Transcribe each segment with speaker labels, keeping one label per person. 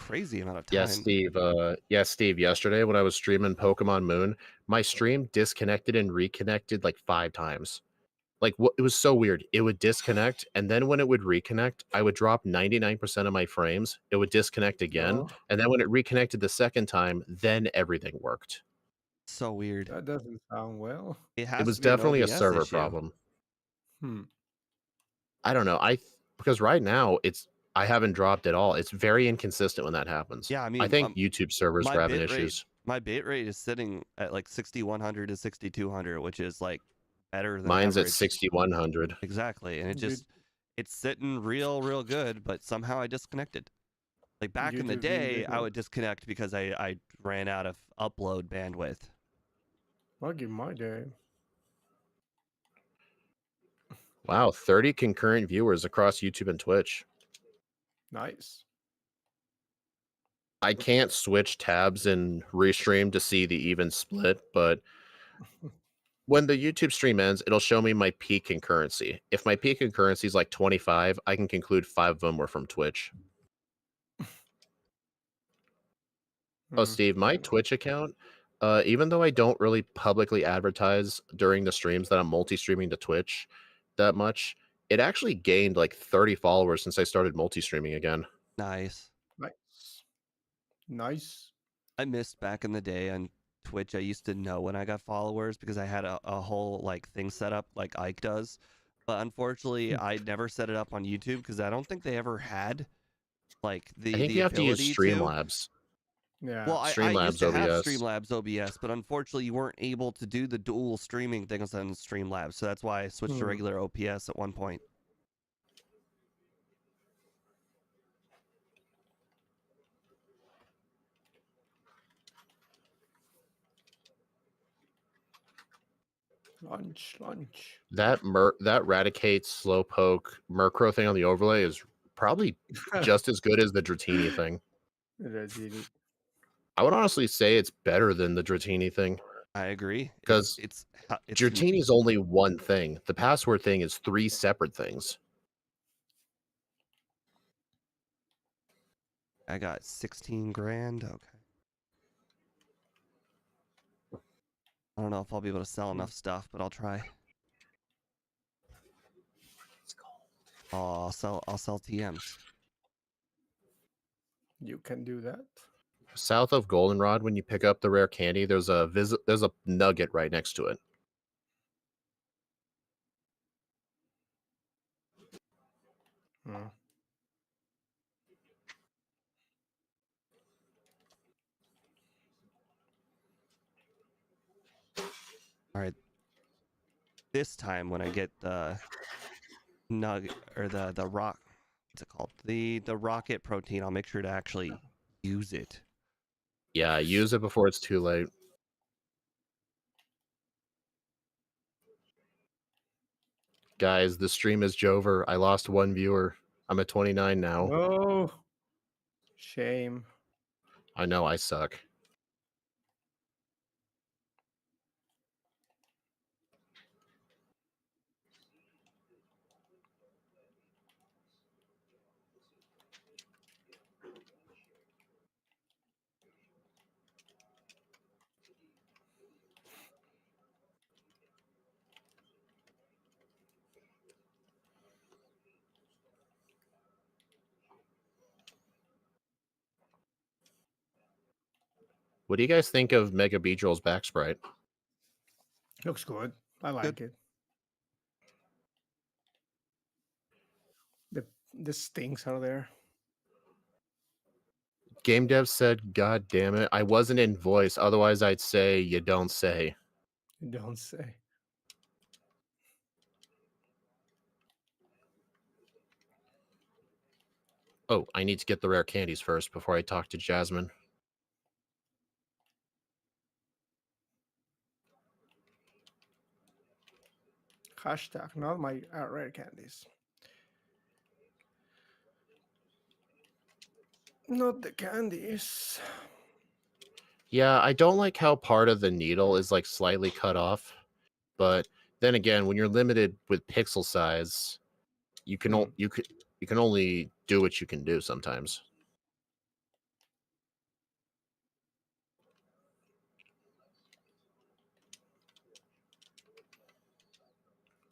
Speaker 1: crazy amount of
Speaker 2: Yeah,
Speaker 1: time.
Speaker 2: Steve. Steve. Yesterday when I was streaming Pokemon Moon, my stream disconnected and reconnected like 5 times. Like what? It was so weird. It would disconnect, and then when it would reconnect, I would drop 99% of my frames. It would disconnect again,
Speaker 3: Oh,
Speaker 2: and then when it reconnected the second time, then everything worked.
Speaker 1: So weird.
Speaker 3: that doesn't sound well.
Speaker 1: It
Speaker 2: It
Speaker 1: has
Speaker 2: was
Speaker 1: to be an
Speaker 2: definitely a
Speaker 1: OBS
Speaker 2: server
Speaker 1: issue.
Speaker 2: problem.
Speaker 3: Hmm.
Speaker 2: I don't know. Because right now I haven't dropped at all. It's very inconsistent when that happens.
Speaker 1: Yeah, I
Speaker 2: I
Speaker 1: mean,
Speaker 2: think YouTube servers
Speaker 1: my
Speaker 2: are having
Speaker 1: bit rate,
Speaker 2: issues.
Speaker 1: my bit rate is sitting at like 6100 to 6200, which is like better than
Speaker 2: Mine's at
Speaker 1: average.
Speaker 2: 6100.
Speaker 1: Exactly, and
Speaker 3: You,
Speaker 1: it's sitting real good, but somehow I disconnected. Like back in the
Speaker 3: YouTube
Speaker 1: day,
Speaker 3: music.
Speaker 1: I would disconnect because I ran out of upload bandwidth.
Speaker 3: I'll give my day.
Speaker 2: Wow, 30 concurrent viewers across YouTube and Twitch.
Speaker 3: Nice.
Speaker 2: I can't switch tabs and restream to see the even split, but when the YouTube stream ends, it'll show me my peak concurrency. If my peak concurrency is like 25, I can conclude 5 of them were from Twitch. Oh, Steve, my Twitch account, even though I don't really publicly advertise during the streams that I'm multi-streaming to Twitch that much, it actually gained like 30 followers since I started multi-streaming again.
Speaker 1: Nice.
Speaker 3: Nice. Nice.
Speaker 1: I missed back in the day on Twitch. I used to know when I got followers because I had a whole like thing set up like Ike does. But unfortunately, I never set it up on YouTube because I don't think they ever had like
Speaker 2: I think
Speaker 1: the
Speaker 2: you have to use
Speaker 1: ability to.
Speaker 2: Streamlabs.
Speaker 3: Yeah.
Speaker 1: Well, I used
Speaker 2: Streamlabs
Speaker 1: to have
Speaker 2: OBS.
Speaker 1: Streamlabs OBS, but unfortunately, you weren't able to do the dual streaming things on Streamlabs. So that's why I switched to regular OPS at one point.
Speaker 3: Lunch.
Speaker 2: That Raticate Slowpoke Murkrow thing on the overlay is probably just as good as the Dratini thing. I would honestly say it's better than the Dratini thing.
Speaker 1: I agree.
Speaker 2: Because
Speaker 1: it's
Speaker 2: Dratini's only one thing. The password thing is 3 separate things.
Speaker 1: I got 16 grand. Okay. I don't know if I'll be able to sell enough stuff, but I'll try. Oh, I'll sell TMs.
Speaker 3: You can do that.
Speaker 2: South of Goldenrod, when you pick up the rare candy, there's a nugget right next to it.
Speaker 1: All right. This time when I get the nugget or the rock, what's it called? The rocket protein, I'll make sure to actually use it.
Speaker 2: Yeah, use it before it's too late. Guys, the stream is over. I lost 1 viewer. I'm at 29 now.
Speaker 3: Oh, shame.
Speaker 2: I know I suck. What do you guys think of Mega Beedrill's back sprite?
Speaker 3: Looks good. I like it. The stings are there.
Speaker 2: Game dev said, "God damn it, I wasn't in voice. Otherwise, I'd say you don't say."
Speaker 3: You don't say.
Speaker 2: Oh, I need to get the rare candies first before I talk to Jasmine.
Speaker 3: Hashtag, not my rare candies. Not the candies.
Speaker 2: Yeah, I don't like how part of the needle is like slightly cut off. But then again, when you're limited with pixel size, you can only do what you can do sometimes.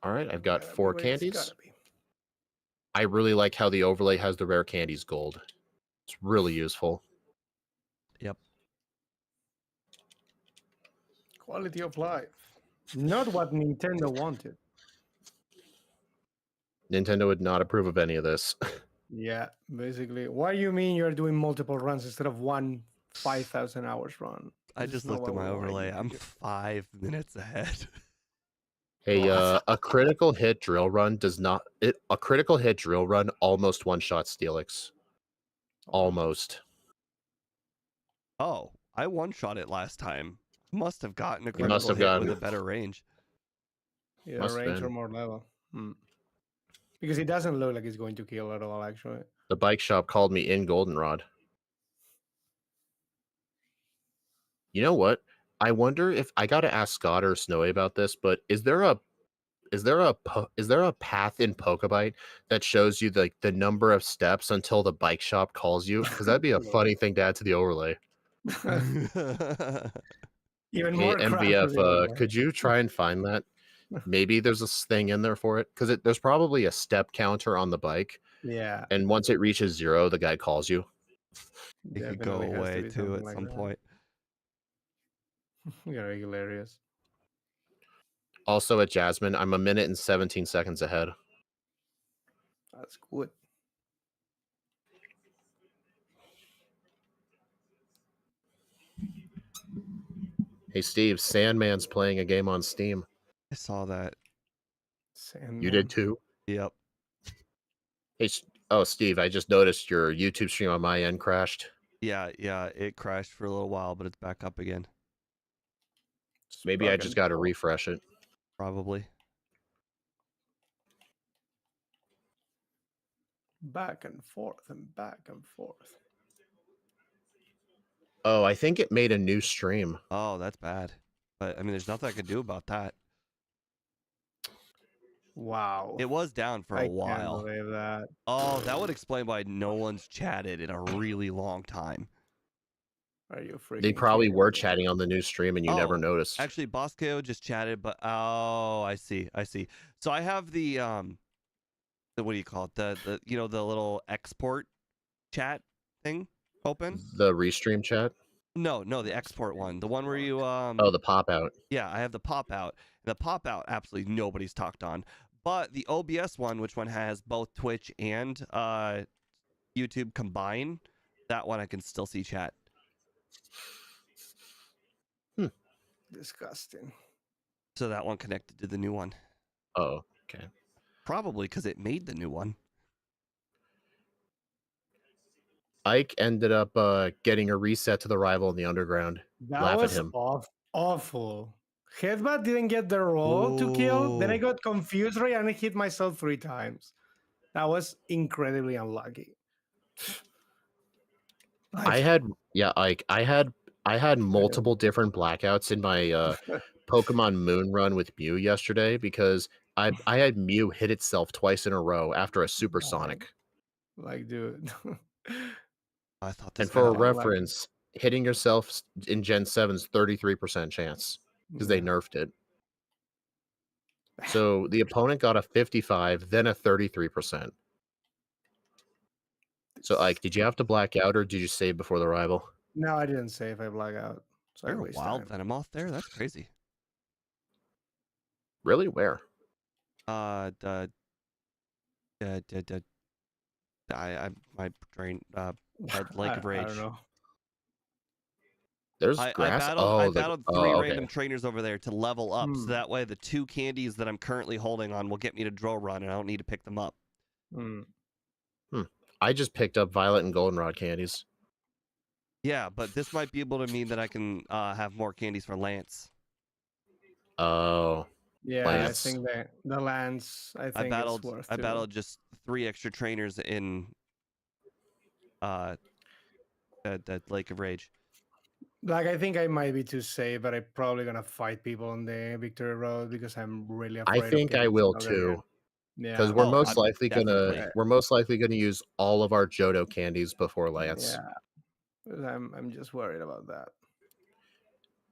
Speaker 2: All right, I've got
Speaker 3: Gotta be
Speaker 2: 4
Speaker 3: what it's
Speaker 2: candies.
Speaker 3: gotta be.
Speaker 2: I really like how the overlay has the rare candies gold. It's really useful.
Speaker 1: Yep.
Speaker 3: Quality of life. Not what Nintendo wanted.
Speaker 2: Nintendo would not approve of any of this.
Speaker 3: Yeah, basically. Why you mean you're doing multiple runs instead of one 5,000 hours run?
Speaker 1: I
Speaker 3: This is
Speaker 1: just
Speaker 3: not
Speaker 1: looked at
Speaker 3: what
Speaker 1: my
Speaker 3: we wanted you
Speaker 1: overlay.
Speaker 3: to
Speaker 1: I'm
Speaker 3: do.
Speaker 1: 5 minutes ahead.
Speaker 2: Hey,
Speaker 3: What?
Speaker 2: a critical hit drill run does not. A critical hit drill run almost one-shot Steelix. Almost.
Speaker 1: Oh, I one-shot it last time. Must have gotten a
Speaker 2: You must
Speaker 1: critical
Speaker 2: have
Speaker 1: hit
Speaker 2: gotten.
Speaker 1: with a better range.
Speaker 3: Either
Speaker 2: Must have
Speaker 3: range or
Speaker 2: been.
Speaker 3: more level. Because it doesn't look like it's going to kill at all, actually.
Speaker 2: The bike shop called me in goldenrod. You know what? I wonder if I got to ask Scott or Snowy about this, but is there a path in Pokebite that shows you the number of steps until the bike shop calls you? Because that'd be a funny thing to add to the overlay.
Speaker 3: Even
Speaker 2: Hey,
Speaker 3: more crap for the
Speaker 2: MVF,
Speaker 3: overlay.
Speaker 2: could you try and find that? Maybe there's a thing in there for it because there's probably a step counter on the bike,
Speaker 3: Yeah,
Speaker 2: and once it reaches 0, the guy calls you.
Speaker 1: It could go
Speaker 3: definitely has to
Speaker 1: away
Speaker 3: be
Speaker 1: too
Speaker 3: something
Speaker 1: at
Speaker 3: like
Speaker 1: some
Speaker 3: that.
Speaker 1: point.
Speaker 3: Yeah, hilarious.
Speaker 2: Also at Jasmine, I'm 1 minute and 17 seconds ahead.
Speaker 3: That's good.
Speaker 2: Hey Steve, Sandman's playing a game on Steam.
Speaker 1: I saw that.
Speaker 3: Sandman.
Speaker 2: You did too?
Speaker 1: Yep.
Speaker 2: Hey, oh Steve, I just noticed your YouTube stream on my end crashed.
Speaker 1: Yeah, it crashed for a little while, but it's back up again.
Speaker 2: Maybe I just got to refresh it.
Speaker 1: Probably.
Speaker 3: Back and forth and back and forth.
Speaker 2: Oh, I think it made a new stream.
Speaker 1: Oh, that's bad. But I mean, there's nothing I could do about that.
Speaker 3: Wow.
Speaker 1: It was down for a
Speaker 3: I can't
Speaker 1: while.
Speaker 3: believe that.
Speaker 1: Oh, that would explain why no one's chatted in a really long time.
Speaker 3: Are you freaking
Speaker 2: They probably
Speaker 3: kidding
Speaker 2: were
Speaker 3: me?
Speaker 2: chatting on the new stream and you never noticed.
Speaker 1: Actually, Bosco just chatted, but oh, I see. So I have the what do you call it? The you know, the little export chat thing open.
Speaker 2: The restream chat?
Speaker 1: No, the export one. The one where you
Speaker 2: Oh, the pop out.
Speaker 1: Yeah, I have the pop out. The pop out absolutely nobody's talked on. But the OBS one, which one has both Twitch and YouTube combined, that one I can still see chat.
Speaker 3: Disgusting.
Speaker 1: So that one connected to the new one.
Speaker 2: Oh, okay.
Speaker 1: Probably because it made the new one.
Speaker 2: Ike ended up getting a reset to the rival in the underground.
Speaker 3: That
Speaker 2: Laugh
Speaker 3: was
Speaker 2: at him.
Speaker 3: awful. Headbutt didn't get the roll to kill. Then I got confused right and I hit myself 3 times. That was incredibly unlucky.
Speaker 2: I had multiple different blackouts in my Pokemon Moon run with Mew yesterday because I had Mew hit itself twice in a row after a supersonic.
Speaker 3: Like, dude.
Speaker 1: I thought this
Speaker 2: And for a
Speaker 3: guy-
Speaker 2: reference, hitting yourself in Gen 7's 33% chance because they nerfed it. So the opponent got a 55, then a 33%. So, Ike, did you have to black out or did you save before the rival?
Speaker 3: No, I didn't save. I black out. So I
Speaker 1: There's a
Speaker 3: waste
Speaker 1: wild
Speaker 3: time.
Speaker 1: venom off there. That's crazy.
Speaker 2: Really? Where?
Speaker 1: My brain Lake of
Speaker 3: I
Speaker 1: Rage.
Speaker 3: don't know.
Speaker 2: There's
Speaker 1: I
Speaker 2: grass.
Speaker 1: battled 3
Speaker 2: okay.
Speaker 1: random trainers over there to level up, so that way the 2 candies that I'm currently holding on will get me to draw run, and I don't need to pick them up.
Speaker 2: I just picked up Violet and Goldenrod candies.
Speaker 1: Yeah, but this might be able to mean that I can have more candies for Lance.
Speaker 2: Oh.
Speaker 3: Yeah,
Speaker 2: Lance.
Speaker 3: I think that the Lance, I think it's worth
Speaker 1: I
Speaker 3: too.
Speaker 1: battled just 3 extra trainers in the Lake of Rage.
Speaker 3: Like, I think I might be too safe, but I'm probably gonna fight people on the Victory Road because I'm really afraid.
Speaker 2: I think I will too. Because
Speaker 3: Yeah,
Speaker 2: we're most likely
Speaker 1: definitely.
Speaker 2: gonna use all of our Johto candies before Lance.
Speaker 3: yeah. I'm just worried about that.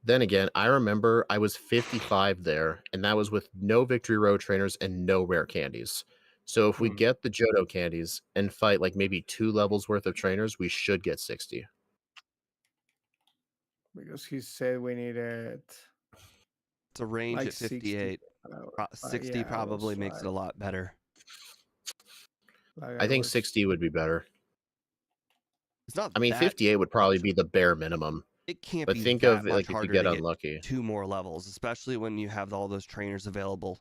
Speaker 2: Then again, I remember I was 55 there, and that was with no Victory Road trainers and no rare candies. So if we
Speaker 3: Hmm.
Speaker 2: get the Johto candies and fight like maybe 2 levels worth of trainers, we should get 60.
Speaker 3: Because he said we needed
Speaker 1: It's a range
Speaker 3: like
Speaker 1: at
Speaker 3: 60.
Speaker 1: 58. 60
Speaker 3: Yeah, I was
Speaker 1: probably makes it a lot better.
Speaker 3: like
Speaker 2: I
Speaker 3: I
Speaker 2: think
Speaker 3: was
Speaker 2: 60 would be better.
Speaker 1: It's not
Speaker 2: I mean,
Speaker 1: that
Speaker 2: 58 would probably be the bare minimum.
Speaker 1: it can't
Speaker 2: But
Speaker 1: be
Speaker 2: think
Speaker 1: that
Speaker 2: of
Speaker 1: much
Speaker 2: like if you
Speaker 1: harder
Speaker 2: get
Speaker 1: to get
Speaker 2: unlucky.
Speaker 1: 2 more levels, especially when you have all those trainers available.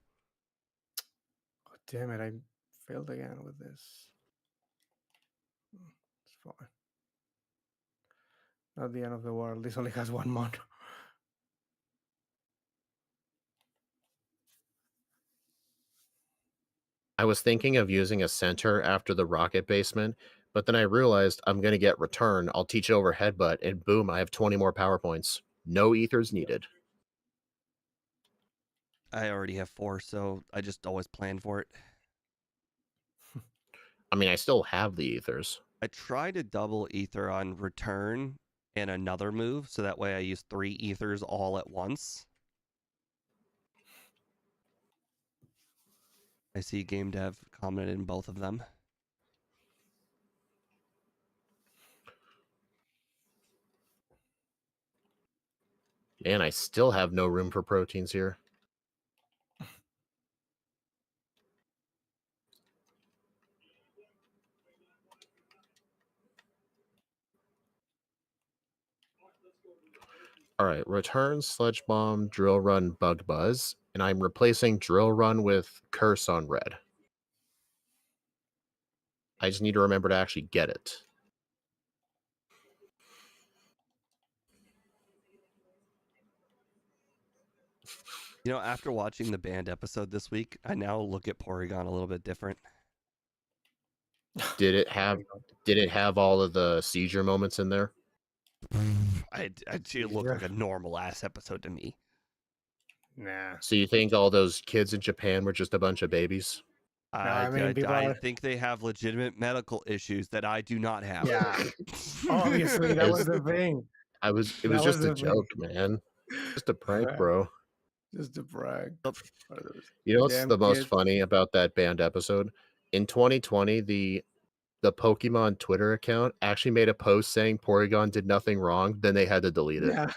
Speaker 3: Oh, damn it, I failed again with this. It's fine. Not the end of the world. This only has 1 month.
Speaker 2: I was thinking of using a center after the rocket basement, but then I realized I'm going to get return. I'll teach over headbutt, and boom, I have 20 more power points. No ethers needed.
Speaker 1: I already have 4, so I just always plan for it.
Speaker 2: I mean, I still have the ethers.
Speaker 1: I try to double ether on return and another move, so that way I use 3 ethers all at once. I see game dev commented in both of them.
Speaker 2: Man, I still have no room for proteins here. All right, return, Sledge Bomb, Drill Run, Bug Buzz, and I'm replacing Drill Run with Curse on red. I just need to remember to actually get it.
Speaker 1: You know, after watching the band episode this week, I now look at Porygon a little bit different.
Speaker 2: Did it have all of the seizure moments in there?
Speaker 1: It looked like a normal ass episode to me.
Speaker 3: Nah.
Speaker 2: So you think all those kids in Japan were just a bunch of babies?
Speaker 1: I think they have legitimate medical issues that I do not have.
Speaker 3: Yeah. Obviously, that was the thing.
Speaker 2: It was just a joke, man. Just a prank, bro.
Speaker 3: Just a prank.
Speaker 2: You know what's the most funny about that band episode? In 2020, the Pokemon Twitter account actually made a post saying Porygon did nothing wrong. Then they had to delete it.
Speaker 3: Yeah.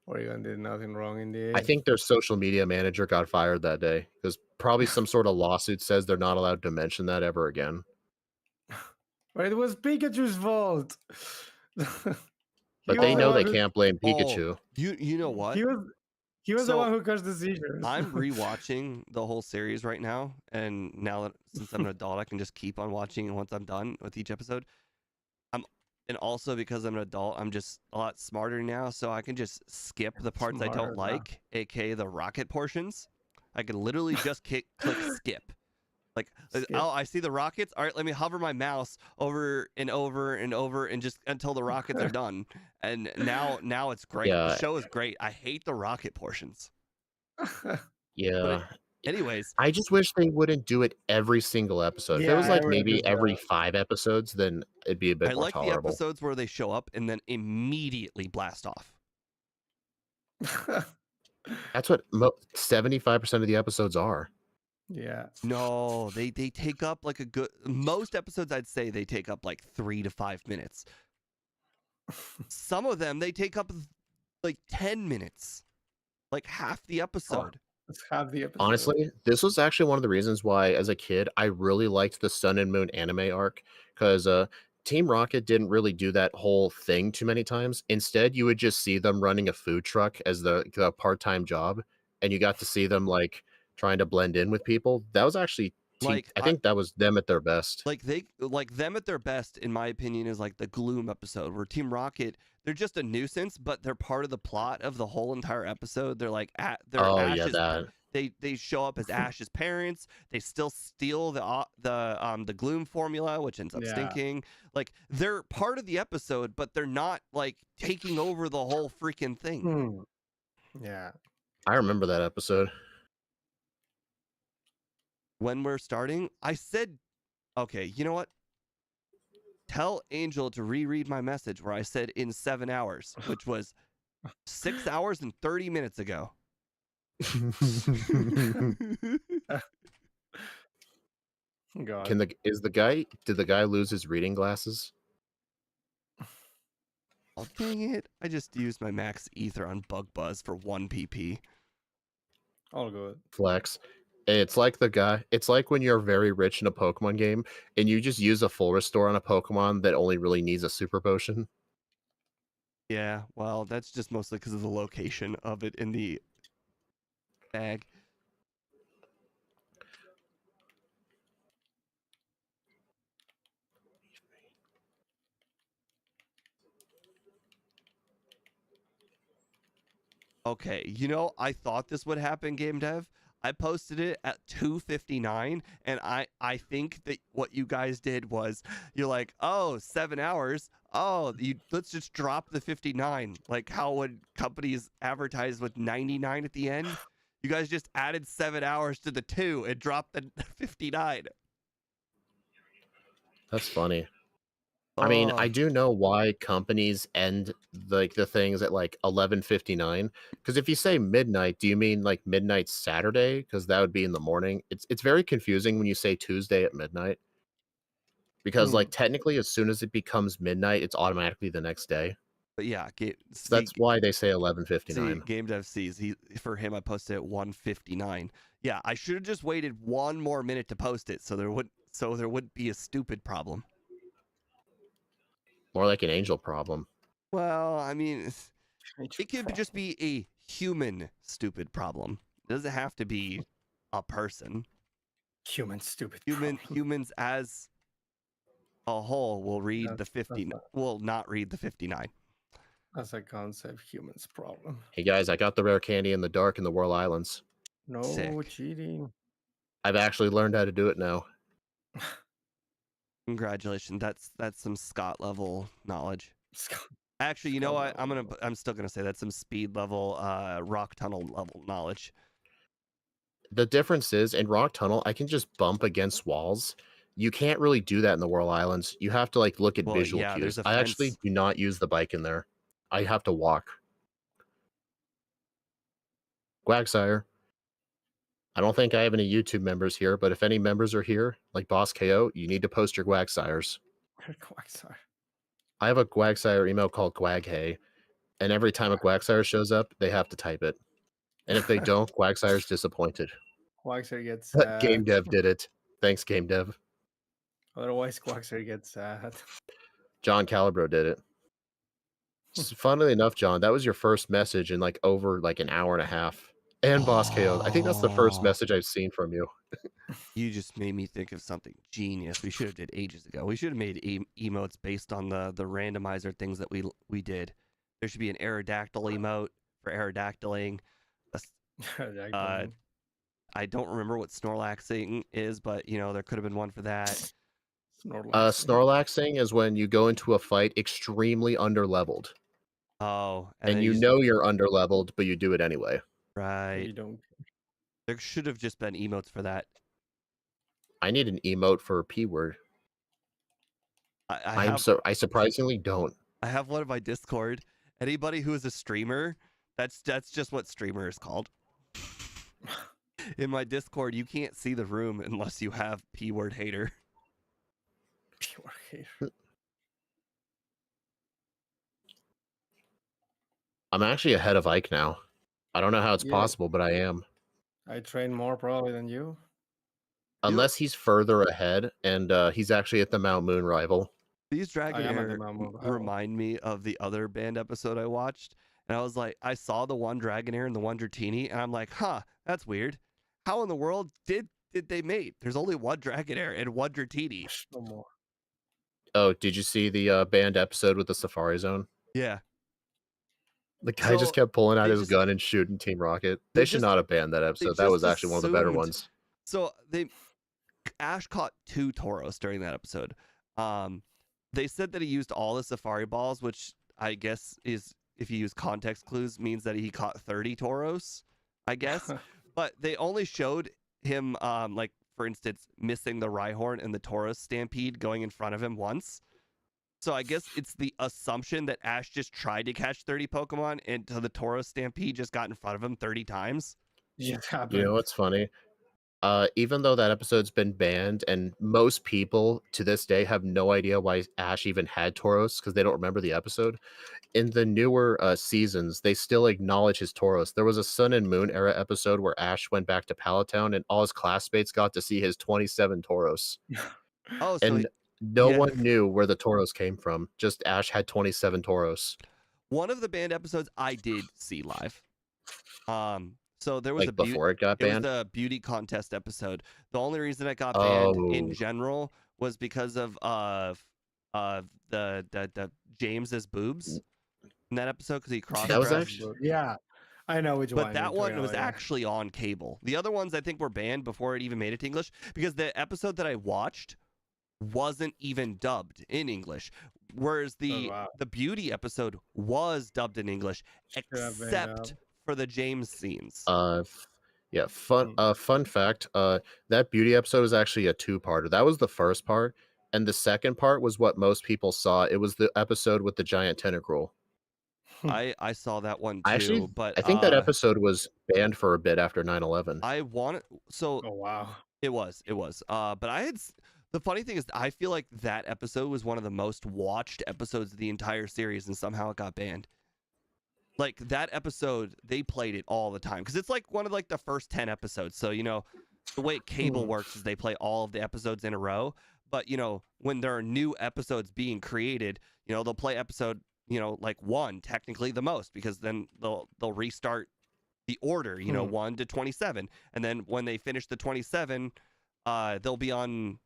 Speaker 3: Porygon did nothing wrong indeed.
Speaker 2: I think their social media manager got fired that day because probably some sort of lawsuit says they're not allowed to mention that ever again.
Speaker 3: But it was Pikachu's fault.
Speaker 2: But they know they can't blame Pikachu.
Speaker 1: You know what?
Speaker 3: He was the one who caused the seizures.
Speaker 1: I'm rewatching the whole series right now, and now that since I'm an adult, I can just keep on watching once I'm done with each episode. And also because I'm an adult, I'm just a lot smarter now, so I can just skip the parts I don't like, aka the rocket portions. I can literally just click skip. Like, oh, I see the rockets. All right, let me hover my mouse over and over and over and just until the rockets are done. And now it's great.
Speaker 2: Yeah.
Speaker 1: The show is great. I hate the rocket portions.
Speaker 2: Yeah.
Speaker 1: But anyways,
Speaker 2: I just wish they wouldn't do it every single episode. If it was like maybe every 5 episodes, then it'd be a bit more tolerable.
Speaker 1: I like the episodes where they show up and then immediately blast off.
Speaker 2: That's what 75% of the episodes are.
Speaker 3: Yeah.
Speaker 1: No, they take up like most episodes I'd say they take up like 3 to 5 minutes. Some of them they take up like 10 minutes. Like half the episode.
Speaker 3: Let's have the episode.
Speaker 2: Honestly, this was actually one of the reasons why as a kid I really liked the Sun and Moon anime arc cuz Team Rocket didn't really do that whole thing too many times. Instead, you would just see them running a food truck as the part-time job and you got to see them like trying to blend in with people. That was actually I think that was them at their best.
Speaker 1: Like them at their best, in my opinion, is like the Gloom episode where Team Rocket, they're just a nuisance, but they're part of the plot of the whole entire episode. They're like they show up as Ash's parents. They still steal the Gloom formula, which ends up stinking. Like they're part of the episode, but they're not like taking over the whole freaking thing.
Speaker 3: Yeah,
Speaker 2: I remember that episode.
Speaker 1: When we're starting, I said, okay, you know what? Tell Angel to reread my message where I said in 7 hours, which was 6 hours and 30 minutes ago.
Speaker 3: God.
Speaker 2: Did the guy lose his reading glasses?
Speaker 1: Oh, dang it. I just used my max ether on Bug Buzz for 1 PP.
Speaker 3: All good.
Speaker 2: Flex. It's like when you're very rich in a Pokemon game and you just use a full restore on a Pokemon that only really needs a super potion.
Speaker 1: Yeah, well, that's just mostly because of the location of it in the bag. Okay, I thought this would happen, Game Dev. I posted it at 2:59, and I think that what you guys did was you're like, oh, 7 hours. Oh, let's just drop the 59. Like how would companies advertise with 99 at the end? You guys just added 7 hours to the 2 and dropped the 59.
Speaker 2: That's funny. I mean, I do know why companies end like the things at like 11:59. Because if you say midnight, do you mean like midnight Saturday? Because that would be in the morning. It's very confusing when you say Tuesday at midnight. Because like technically, as soon as it becomes midnight, it's automatically the next day.
Speaker 1: But yeah,
Speaker 2: So that's why they say
Speaker 1: see,
Speaker 2: 11:59.
Speaker 1: Game Dev sees for him. I posted at 1:59. Yeah, I should have just waited one more minute to post it, so there wouldn't be a stupid problem.
Speaker 2: More like an angel problem.
Speaker 1: Well, I mean, it could just be a human stupid problem. It doesn't have to be a person.
Speaker 3: Human stupid. problem.
Speaker 1: Humans as a whole will read the 50. Will not read the 59.
Speaker 3: That's a concept human's problem.
Speaker 2: Hey guys, I got the rare candy in the dark in the Whirl Islands.
Speaker 3: No
Speaker 1: Sick.
Speaker 3: cheating.
Speaker 2: I've actually learned how to do it now.
Speaker 1: Congratulations. That's some Scott level knowledge.
Speaker 3: Scott.
Speaker 1: Actually, you know what? I'm still gonna say that's some speed level, rock tunnel level knowledge.
Speaker 2: The difference is in Rock Tunnel, I can just bump against walls. You can't really do that in the Whirl Islands. You have to like look at visual
Speaker 1: yeah,
Speaker 2: cues.
Speaker 1: there's a
Speaker 2: I actually
Speaker 1: fence.
Speaker 2: do not use the bike in there. I have to walk. Quagsire. I don't think I have any YouTube members here, but if any members are here, like Boss KO, you need to post your Quagsires.
Speaker 3: Quagsire.
Speaker 2: I have a Quagsire email called Quaghay, and every time a Quagsire shows up, they have to type it. And if they don't, Quagsire's disappointed.
Speaker 3: Quagsire gets
Speaker 2: Game Dev did it. Thanks, Game Dev.
Speaker 3: Otherwise, Quagsire gets sad.
Speaker 2: John Calibro did it. Funnily enough, John, that was your first message in like over like an hour and a half. And Boss KO. I think that's the first message I've seen from you.
Speaker 1: You just made me think of something genius. We should have did ages ago. We should have made emotes based on the randomizer things that we did. There should be an Aerodactyl emote for Aerodactyling. I don't remember what Snorlaxing is, but there could have been one for that.
Speaker 2: Snorlaxing is when you go into a fight extremely underleveled.
Speaker 1: Oh,
Speaker 2: and you know you're underleveled, but you do it anyway.
Speaker 1: Right.
Speaker 3: You don't.
Speaker 1: There should have just been emotes for that.
Speaker 2: I need an emote for P word. I surprisingly don't.
Speaker 1: I have one in my Discord. Anybody who is a streamer, that's just what streamer is called. In my Discord, you can't see the room unless you have P word hater.
Speaker 3: P word hater.
Speaker 2: I'm actually ahead of Ike now. I don't know how it's possible, but I am.
Speaker 3: I train more probably than you.
Speaker 2: Unless he's further ahead, and he's actually at the Mount Moon rival.
Speaker 1: These Dragonair remind me of the other band episode I watched. And I was like, I saw the one Dragonair and the one Dratini, and I'm like, huh, that's weird. How in the world did they mate? There's only one Dragonair and one Dratini.
Speaker 3: No more.
Speaker 2: Oh, did you see the band episode with the Safari Zone?
Speaker 1: Yeah.
Speaker 2: The guy just kept pulling out his gun and shooting Team Rocket. They should not have banned that episode. That was actually one of the better ones.
Speaker 1: So Ash caught 2 Tauros during that episode. They said that he used all the Safari Balls, which I guess is, if you use context clues, means that he caught 30 Tauros, I guess. But they only showed him, like, for instance, missing the Rhyhorn and the Tauros Stampede going in front of him once. So I guess it's the assumption that Ash just tried to catch 30 Pokemon and the Tauros Stampede just got in front of him 30 times.
Speaker 3: Just
Speaker 2: You know
Speaker 3: happened.
Speaker 2: what's funny? Even though that episode's been banned, and most people to this day have no idea why Ash even had Tauros because they don't remember the episode. In the newer seasons, they still acknowledge his Tauros. There was a Sun and Moon era episode where Ash went back to Palatown, and all his classmates got to see his 27 Tauros,
Speaker 1: Oh, so
Speaker 2: and no
Speaker 1: yeah.
Speaker 2: one knew where the Tauros came from. Just Ash had 27 Tauros.
Speaker 1: One of the banned episodes I did see live. So there was
Speaker 2: Like before it got
Speaker 1: It was
Speaker 2: banned.
Speaker 1: the beauty contest episode. The only reason it got banned in
Speaker 2: Oh,
Speaker 1: general was because of the James's boobs in that episode because he cross
Speaker 2: That was
Speaker 1: dressed.
Speaker 2: actually-
Speaker 3: Yeah, I know which one.
Speaker 1: But that
Speaker 3: you're
Speaker 1: one
Speaker 3: talking
Speaker 1: was
Speaker 3: about, yeah.
Speaker 1: actually on cable. The other ones I think were banned before it even made it to English because the episode that I watched wasn't even dubbed in English. Whereas
Speaker 3: wow.
Speaker 1: the beauty episode was dubbed in English,
Speaker 3: Should have been,
Speaker 1: except for the James scenes.
Speaker 2: Yeah, fun fact, that beauty episode was actually a two-parter. That was the first part, and the second part was what most people saw. It was the episode with the giant tentacruel.
Speaker 1: I saw that one
Speaker 2: I actually,
Speaker 1: too, but
Speaker 2: I think that episode was banned for a bit after 9/11.
Speaker 1: I wanted so
Speaker 3: Oh wow.
Speaker 1: it was. But the funny thing is I feel like that episode was one of the most watched episodes of the entire series, and somehow it got banned. Like that episode, they played it all the time because it's like one of like the first 10 episodes. So the way cable works is they play all of the episodes in a row. But when there are new episodes being created, they'll play episode like 1 technically the most because then they'll restart the order 1 to 27, and then when they finish the 27, they'll be on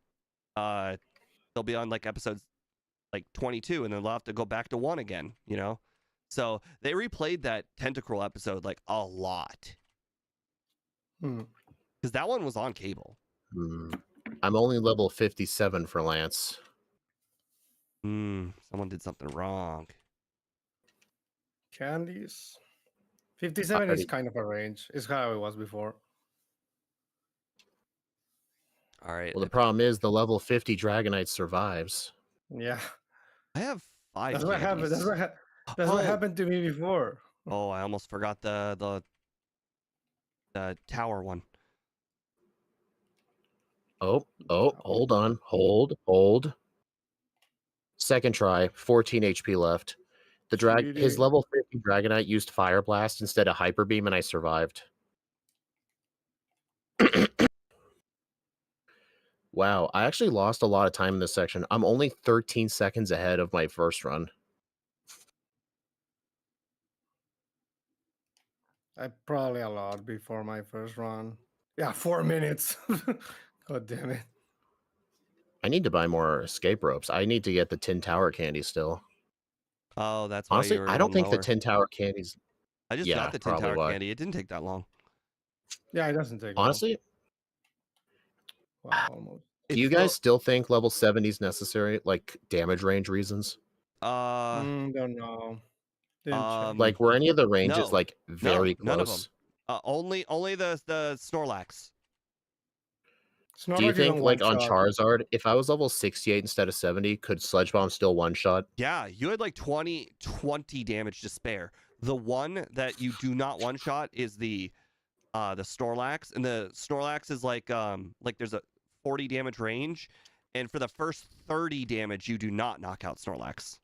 Speaker 1: like episodes like 22, and then they'll have to go back to 1 again. So they replayed that Tentacruel episode like a lot because that one was on cable.
Speaker 2: I'm only level 57 for Lance.
Speaker 1: Someone did something wrong.
Speaker 3: Candies. 57 is kind of a range. It's how it was before.
Speaker 1: All right.
Speaker 2: Well, the problem is the level 50 Dragonite survives.
Speaker 3: Yeah.
Speaker 1: I have 5
Speaker 3: That's
Speaker 1: candies.
Speaker 3: what happened. That's what happened to me before.
Speaker 1: Oh, I almost forgot the tower one.
Speaker 2: Oh, hold on. Hold. Second try, 14 HP left. His level 50 Dragonite used Fire Blast instead of Hyper Beam, and I survived. Wow, I actually lost a lot of time in this section. I'm only 13 seconds ahead of my first run.
Speaker 3: I probably a lot before my first run. Yeah, 4 minutes. God damn it.
Speaker 2: I need to buy more escape ropes. I need to get the Tin Tower candy still.
Speaker 1: Oh, that's why
Speaker 2: Honestly,
Speaker 1: you were
Speaker 2: I don't
Speaker 1: going
Speaker 2: think the
Speaker 1: lower.
Speaker 2: Tin Tower candies.
Speaker 1: I just got the Tin Tower candy. It didn't take that long.
Speaker 3: Yeah, it doesn't take
Speaker 2: Honestly,
Speaker 3: long. Wow, almost.
Speaker 2: Do you guys still think level 70 is necessary, like damage range reasons?
Speaker 3: Don't know.
Speaker 2: Like, were any of the ranges
Speaker 1: no.
Speaker 2: like very
Speaker 1: none of
Speaker 2: close?
Speaker 1: them. Only the Snorlax.
Speaker 2: Do you think, like on Charizard, if I was level 68 instead of 70, could Sludge Bomb still one shot?
Speaker 1: Yeah, you had like 20 damage to spare. The one that you do not one shot is the Snorlax, and the Snorlax is like there's a 40 damage range, and for the first 30 damage, you do not knock out Snorlax.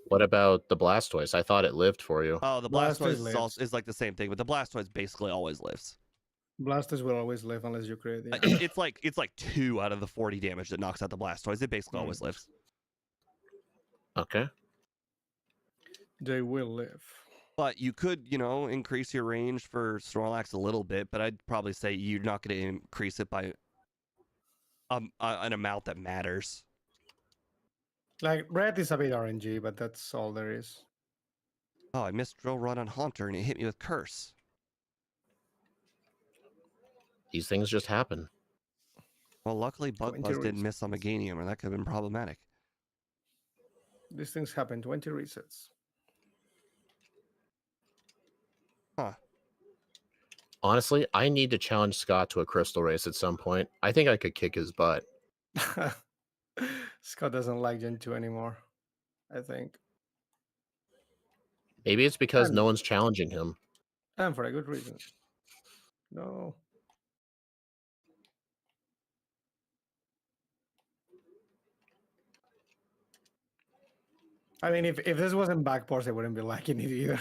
Speaker 2: What about the Blastoise? I thought it lived for you.
Speaker 1: Oh, the Blastoise is like the same thing, but the Blastoise basically always lives.
Speaker 3: Blastoise will always live unless you create it.
Speaker 1: It's like 2 out of the 40 damage that knocks out the Blastoise. It basically always lives.
Speaker 2: Okay.
Speaker 3: They will live.
Speaker 1: But you could, increase your range for Snorlax a little bit, but I'd probably say you're not going to increase it by an amount that matters.
Speaker 3: Like, red is a bit RNG, but that's all there is.
Speaker 1: Oh, I missed Drill Run on Haunter, and it hit me with Curse.
Speaker 2: These things just happen.
Speaker 1: Well, luckily Bug Buzz didn't miss on Meganium, or that could have been problematic.
Speaker 3: These things happen. 20 resets.
Speaker 1: Huh.
Speaker 2: Honestly, I need to challenge Scott to a crystal race at some point. I think I could kick his butt.
Speaker 3: Scott doesn't like Gen 2 anymore, I think.
Speaker 2: Maybe it's because no
Speaker 3: And,
Speaker 2: one's challenging him.
Speaker 3: and for a good reason. No. I mean, if this wasn't backports, I wouldn't be liking it either.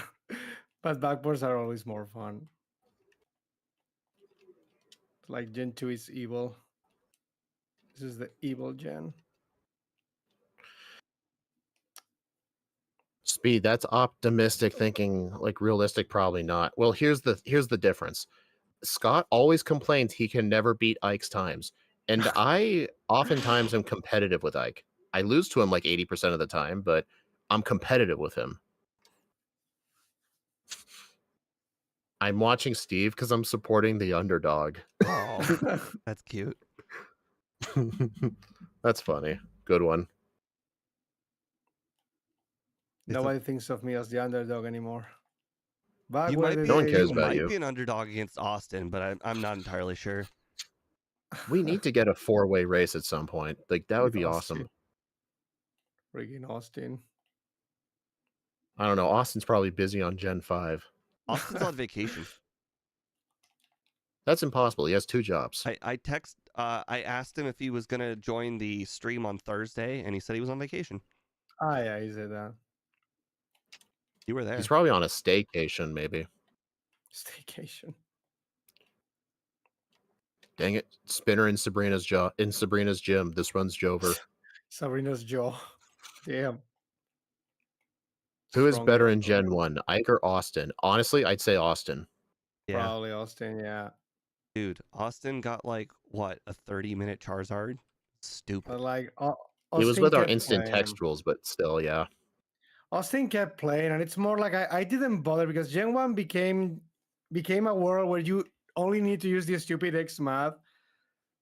Speaker 3: But backports are always more fun. Like Gen 2 is evil. This is the evil gen.
Speaker 2: Speed, that's optimistic thinking. Like realistic, probably not. Well, here's the difference. Scott always complains he can never beat Ike's times, and I oftentimes am competitive with Ike. I lose to him like 80% of the time, but I'm competitive with him. I'm watching Steve because I'm supporting the underdog.
Speaker 1: Oh, that's cute.
Speaker 2: That's funny. Good one.
Speaker 3: Nobody thinks of me as the underdog anymore. Back
Speaker 1: You
Speaker 3: where
Speaker 1: might
Speaker 3: the
Speaker 1: be.
Speaker 2: No one
Speaker 3: days
Speaker 2: cares
Speaker 1: You
Speaker 2: about
Speaker 1: might
Speaker 2: you.
Speaker 1: be an underdog against Austin, but I'm not entirely sure.
Speaker 2: We need to get a 4-way race at some point. Like that would
Speaker 3: with
Speaker 2: be
Speaker 3: Austin.
Speaker 2: awesome.
Speaker 3: Freaking Austin.
Speaker 2: I don't know. Austin's probably busy on Gen 5.
Speaker 1: Austin's on vacation.
Speaker 2: That's impossible. He has 2 jobs.
Speaker 1: I asked him if he was gonna join the stream on Thursday, and he said he was on vacation.
Speaker 3: Ah, yeah, he said that.
Speaker 1: You were there.
Speaker 2: He's probably on a staycation, maybe.
Speaker 3: Staycation.
Speaker 2: Dang it. Spinner in Sabrina's gym. This runs Jover.
Speaker 3: Sabrina's jaw. Damn.
Speaker 2: Who is
Speaker 3: Strong
Speaker 2: better
Speaker 3: jaw,
Speaker 2: in Gen
Speaker 3: Sabrina.
Speaker 2: 1, Ike or Austin? Honestly, I'd say Austin.
Speaker 1: Yeah,
Speaker 3: Probably Austin, yeah.
Speaker 1: dude. Austin got like what, a 30-minute Charizard?
Speaker 3: But
Speaker 1: Stupid.
Speaker 3: like
Speaker 2: It was
Speaker 3: Austin
Speaker 2: with our
Speaker 3: kept
Speaker 2: instant
Speaker 3: playing.
Speaker 2: text rules, but still, yeah.
Speaker 3: Austin kept playing, and it's more like I didn't bother because Gen 1 became a world where you only need to use the stupid X math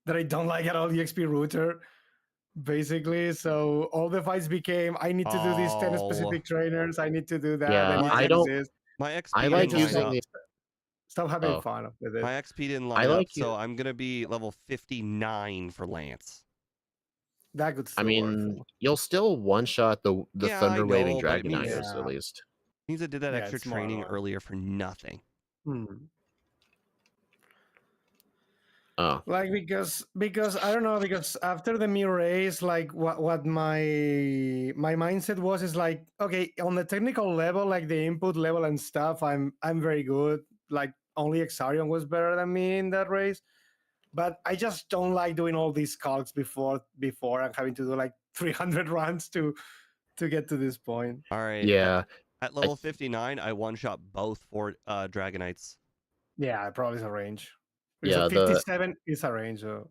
Speaker 3: that I don't like at all, the XP router, basically. So all the fights became I need to do these 10
Speaker 1: Oh,
Speaker 3: specific trainers, I need to do that,
Speaker 2: Yeah,
Speaker 3: I need
Speaker 1: My
Speaker 3: to do
Speaker 2: I
Speaker 3: this.
Speaker 1: XP
Speaker 3: I need
Speaker 2: like
Speaker 1: didn't
Speaker 3: to
Speaker 1: line
Speaker 2: using
Speaker 1: up.
Speaker 2: the
Speaker 3: stop having
Speaker 2: oh.
Speaker 3: fun with it.
Speaker 1: My XP didn't
Speaker 2: I
Speaker 1: line up,
Speaker 2: like
Speaker 1: so
Speaker 2: you.
Speaker 1: I'm gonna be level 59 for Lance.
Speaker 3: That could
Speaker 2: I
Speaker 3: still
Speaker 2: mean,
Speaker 3: work.
Speaker 2: you'll still one-shot the
Speaker 1: Yeah, I
Speaker 2: Thunder Waving
Speaker 1: know, but it means
Speaker 2: Dragoniters, at
Speaker 3: Yeah.
Speaker 2: least.
Speaker 1: I did that
Speaker 3: Yeah,
Speaker 1: extra
Speaker 3: it's more
Speaker 1: training
Speaker 3: annoying.
Speaker 1: earlier for nothing.
Speaker 2: Oh.
Speaker 3: Like because I don't know, because after the Mir race, like what my mindset was is like, okay, on the technical level, like the input level and stuff, I'm very good. Like only Exarion was better than me in that race. But I just don't like doing all these calcs before and having to do like 300 runs to get to this point.
Speaker 1: All right.
Speaker 2: Yeah.
Speaker 1: At
Speaker 2: I
Speaker 1: level 59, I one-shot both for Dragonites.
Speaker 3: Yeah, probably is a range. Because
Speaker 2: Yeah,
Speaker 3: at 57 is a range. So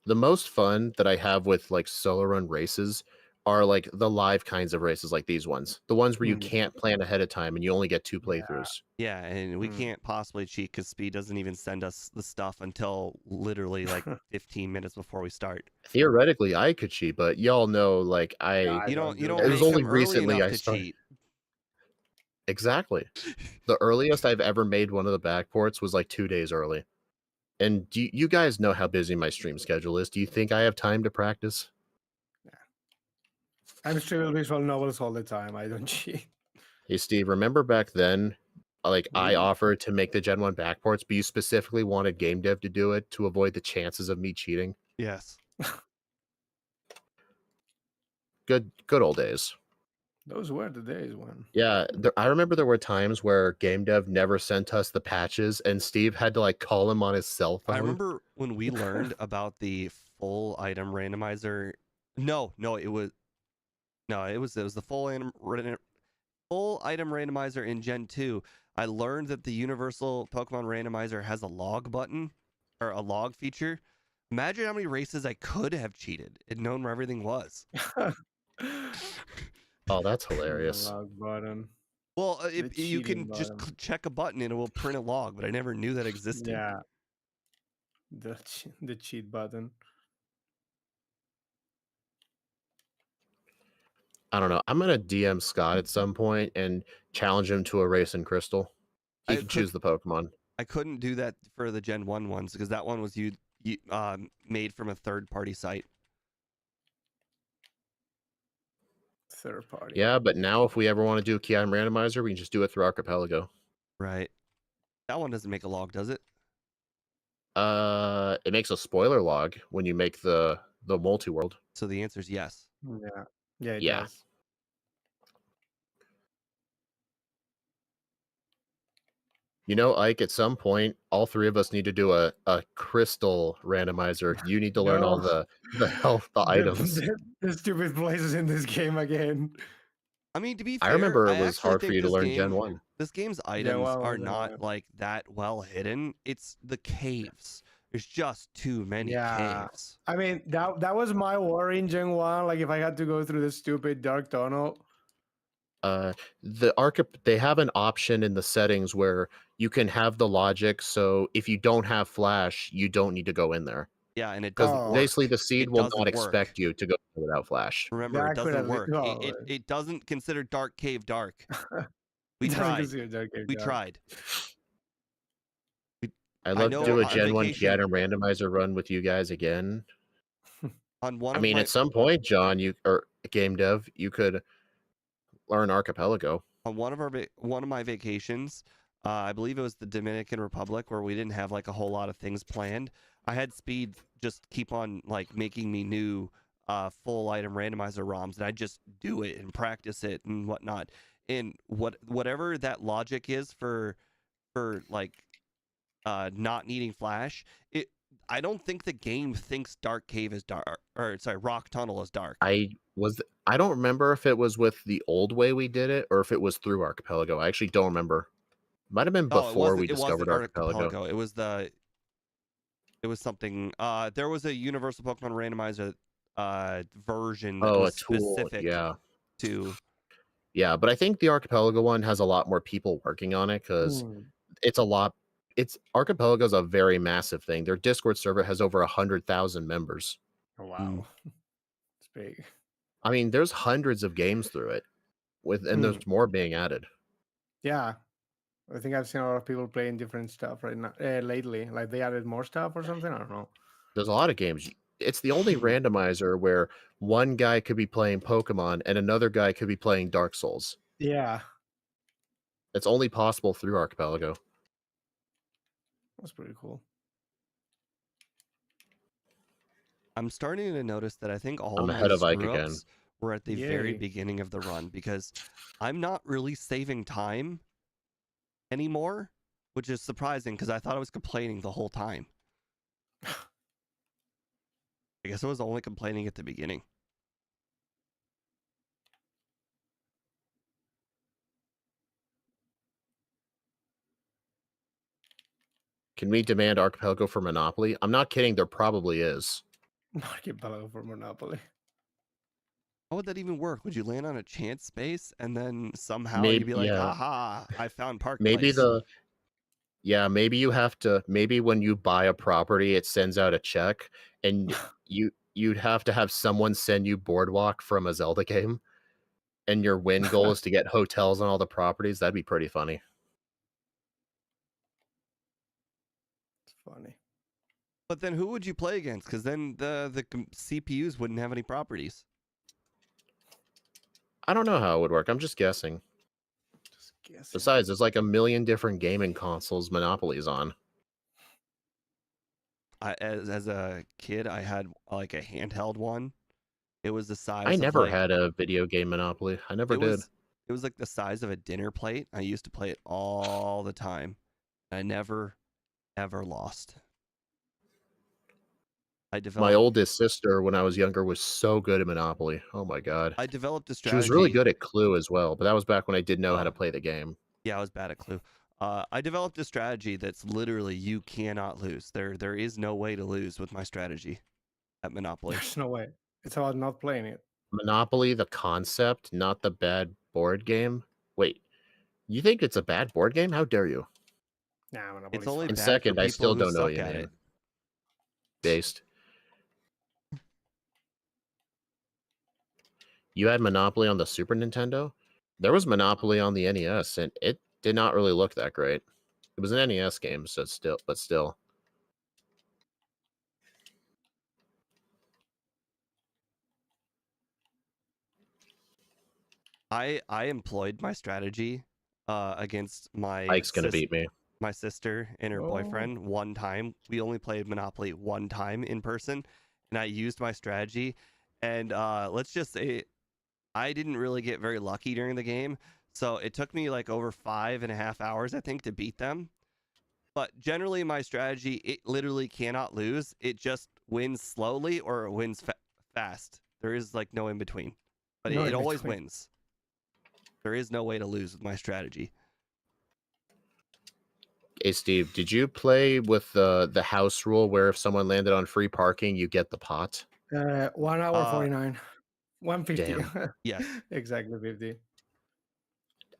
Speaker 2: the most fun that I have with like solo run races are like the live kinds of races like these ones. The ones where you can't plan ahead of time and you only get 2 playthroughs.
Speaker 1: Yeah, and we can't possibly cheat because Speed doesn't even send us the stuff until literally like 15 minutes before we start.
Speaker 2: Theoretically, I could cheat, but y'all know like
Speaker 3: I
Speaker 1: You don't
Speaker 3: do
Speaker 2: it was
Speaker 1: make
Speaker 2: only
Speaker 1: them early
Speaker 2: recently
Speaker 1: enough
Speaker 2: I
Speaker 1: to
Speaker 2: started.
Speaker 1: cheat.
Speaker 2: Exactly. The earliest I've ever made one of the backports was like 2 days early. And you guys know how busy my stream schedule is. Do you think I have time to practice?
Speaker 3: I'm streaming visual novels all the time. I don't cheat.
Speaker 2: Hey, Steve, remember back then, like I offered to make the Gen 1 backports, but you specifically wanted game dev to do it to avoid the chances of me cheating?
Speaker 1: Yes.
Speaker 2: Good old days.
Speaker 3: Those were the days when.
Speaker 2: Yeah, I remember there were times where game dev never sent us the patches, and Steve had to like call him on his cell phone.
Speaker 1: I remember when we learned about the full item randomizer. No, it was the full item randomizer in Gen 2. I learned that the universal Pokemon randomizer has a log button or a log feature. Imagine how many races I could have cheated and known where everything was.
Speaker 2: Oh, that's hilarious.
Speaker 3: The log button.
Speaker 1: Well,
Speaker 3: The
Speaker 1: you can
Speaker 3: cheating
Speaker 1: just
Speaker 3: button.
Speaker 1: check a button and it will print a log, but I never knew that existed.
Speaker 3: Yeah. The cheat button.
Speaker 2: I don't know. I'm gonna DM Scott at some point and challenge him to a race in Crystal. He can choose the Pokemon.
Speaker 1: I couldn't do that for the Gen 1 ones because that one was made from a third-party site.
Speaker 3: third party.
Speaker 2: Yeah, but now if we ever want to do a key item randomizer, we can just do it through Archipelago.
Speaker 1: Right. That one doesn't make a log, does it?
Speaker 2: It makes a spoiler log when you make the multi-world.
Speaker 1: So the answer is yes.
Speaker 3: Yeah. Yeah, it
Speaker 2: Yeah.
Speaker 3: does.
Speaker 2: You know, Ike, at some point, all three of us need to do a crystal randomizer. You need to learn all
Speaker 3: No.
Speaker 2: the health, the items.
Speaker 3: The stupid places in this game again.
Speaker 1: I mean, to be
Speaker 2: I
Speaker 1: fair,
Speaker 2: remember it
Speaker 1: I
Speaker 2: was
Speaker 1: actually
Speaker 2: hard for
Speaker 1: think
Speaker 2: you to
Speaker 1: this
Speaker 2: learn Gen
Speaker 1: game,
Speaker 2: 1.
Speaker 1: this game's
Speaker 3: Yeah,
Speaker 1: items
Speaker 3: well,
Speaker 1: are
Speaker 3: yeah.
Speaker 1: not like that well hidden. It's the caves. There's just too many
Speaker 3: Yeah.
Speaker 1: caves.
Speaker 3: I mean, that was my worry in Gen 1. Like, if I had to go through the stupid dark tunnel.
Speaker 2: They have an option in the settings where you can have the logic, so if you don't have flash, you don't need to go in there.
Speaker 1: Yeah, and it
Speaker 2: Because
Speaker 1: doesn't work.
Speaker 2: basically the seed
Speaker 1: It
Speaker 2: will
Speaker 1: doesn't
Speaker 2: not
Speaker 1: work.
Speaker 2: expect you to go without flash.
Speaker 1: Remember,
Speaker 3: That
Speaker 1: it
Speaker 3: could
Speaker 1: doesn't
Speaker 3: at least-
Speaker 1: work.
Speaker 3: no,
Speaker 1: It doesn't consider dark cave dark. We
Speaker 3: it doesn't
Speaker 1: tried.
Speaker 3: consider dark cave
Speaker 1: We
Speaker 3: dark.
Speaker 1: tried.
Speaker 2: I'd
Speaker 1: I
Speaker 2: love
Speaker 1: know
Speaker 2: to do a
Speaker 1: on
Speaker 2: Gen 1 key
Speaker 1: vacation-
Speaker 2: item randomizer run with you guys again.
Speaker 1: On one
Speaker 2: I
Speaker 1: of
Speaker 2: mean,
Speaker 1: my
Speaker 2: at some point, John, or game dev, you could learn Archipelago.
Speaker 1: on one of my vacations, I believe it was the Dominican Republic, where we didn't have like a whole lot of things planned. I had Speed just keep on like making me new full item randomizer ROMs, and I just do it and practice it and whatnot. And whatever that logic is for like not needing flash, I don't think the game thinks dark cave is dark, or sorry, rock tunnel is dark.
Speaker 2: I don't remember if it was with the old way we did it or if it was through Archipelago. I actually don't remember. Might have been before we discovered Archipelago.
Speaker 1: It was something. There was a Universal Pokemon Randomizer version that was
Speaker 2: a tool,
Speaker 1: specific
Speaker 2: yeah.
Speaker 1: to.
Speaker 2: Yeah, but I think the Archipelago one has a lot more people working on it because Archipelago is a very massive thing. Their Discord server has over 100,000 members.
Speaker 3: Oh, wow. It's big.
Speaker 2: I mean, there's hundreds of games through it, and there's more being added.
Speaker 3: Yeah, I think I've seen a lot of people playing different stuff right now lately. Like they added more stuff or something. I don't know.
Speaker 2: There's a lot of games. It's the only randomizer where one guy could be playing Pokemon and another guy could be playing Dark Souls.
Speaker 3: Yeah,
Speaker 2: It's only possible through Archipelago.
Speaker 3: that's pretty cool.
Speaker 1: I'm starting to notice that I think all
Speaker 2: I'm
Speaker 1: my
Speaker 2: ahead of Ike
Speaker 1: screw
Speaker 2: again.
Speaker 1: ups were at the very
Speaker 3: Yay.
Speaker 1: beginning of the run, because I'm not really saving time anymore, which is surprising because I thought I was complaining the whole time. I guess I was only complaining at the beginning.
Speaker 2: Can we demand Archipelago for Monopoly? I'm not kidding. There probably is.
Speaker 3: Archipelago for Monopoly.
Speaker 1: How would that even work? Would you land on a chance space and then somehow
Speaker 2: Maybe-
Speaker 1: you'd be like,
Speaker 2: yeah.
Speaker 1: "Aha! I found Park
Speaker 2: Maybe
Speaker 1: Place."
Speaker 2: maybe you have to. Maybe when you buy a property, it sends out a check, and you'd have to have someone send you Boardwalk from a Zelda game, and your win goal is to get hotels on all the properties. That'd be pretty funny.
Speaker 3: It's funny.
Speaker 1: But then who would you play against? Because then the CPUs wouldn't have any properties.
Speaker 2: I don't know how it would work. I'm just guessing.
Speaker 3: Just guessing.
Speaker 2: Besides, there's like a million different gaming consoles Monopoly's on.
Speaker 1: As a kid, I had like a handheld one. It was the size.
Speaker 2: I
Speaker 1: of,
Speaker 2: never
Speaker 1: like,
Speaker 2: had a video game Monopoly. I never did.
Speaker 1: It was like the size of a dinner plate. I used to play it all the time. I never, ever lost.
Speaker 2: My oldest sister, when I was younger, was so good at Monopoly. Oh my god.
Speaker 1: I developed a
Speaker 2: She
Speaker 1: strategy.
Speaker 2: was really good at Clue as well, but that was back when I didn't know how to play the game.
Speaker 1: Yeah, I was bad at Clue. I developed a strategy that's literally you cannot lose. There is no way to lose with my strategy at Monopoly.
Speaker 3: There's no way. It's about not playing it.
Speaker 2: Monopoly, the concept, not the bad board game. Wait, you think it's a bad board game? How dare you?
Speaker 3: Nah, Monopoly's
Speaker 1: It's only
Speaker 3: fine.
Speaker 2: And
Speaker 1: bad
Speaker 2: second,
Speaker 1: for
Speaker 2: I
Speaker 1: people
Speaker 2: still
Speaker 1: who
Speaker 2: don't know
Speaker 1: suck
Speaker 2: your
Speaker 1: at
Speaker 2: name.
Speaker 1: it.
Speaker 2: Based. You had Monopoly on the Super Nintendo? There was Monopoly on the NES, and it did not really look that great. It was an NES game, so still.
Speaker 1: I employed my strategy against
Speaker 2: Ike's gonna beat me.
Speaker 1: my sister and her
Speaker 3: Oh.
Speaker 1: boyfriend one time. We only played Monopoly one time in person, and I used my strategy. And let's just say I didn't really get very lucky during the game. So it took me like over 5.5 hours, I think, to beat them. But generally, my strategy, it literally cannot lose. It just wins slowly or it wins fast. There is like no in between. But
Speaker 3: No
Speaker 1: it
Speaker 3: in
Speaker 1: always
Speaker 3: between.
Speaker 1: wins. There is no way to lose with my strategy.
Speaker 2: Hey Steve, did you play with the house rule where if someone landed on free parking, you get the pot?
Speaker 3: 1 hour 49. 150.
Speaker 2: Damn.
Speaker 1: Yes.
Speaker 3: Exactly 50.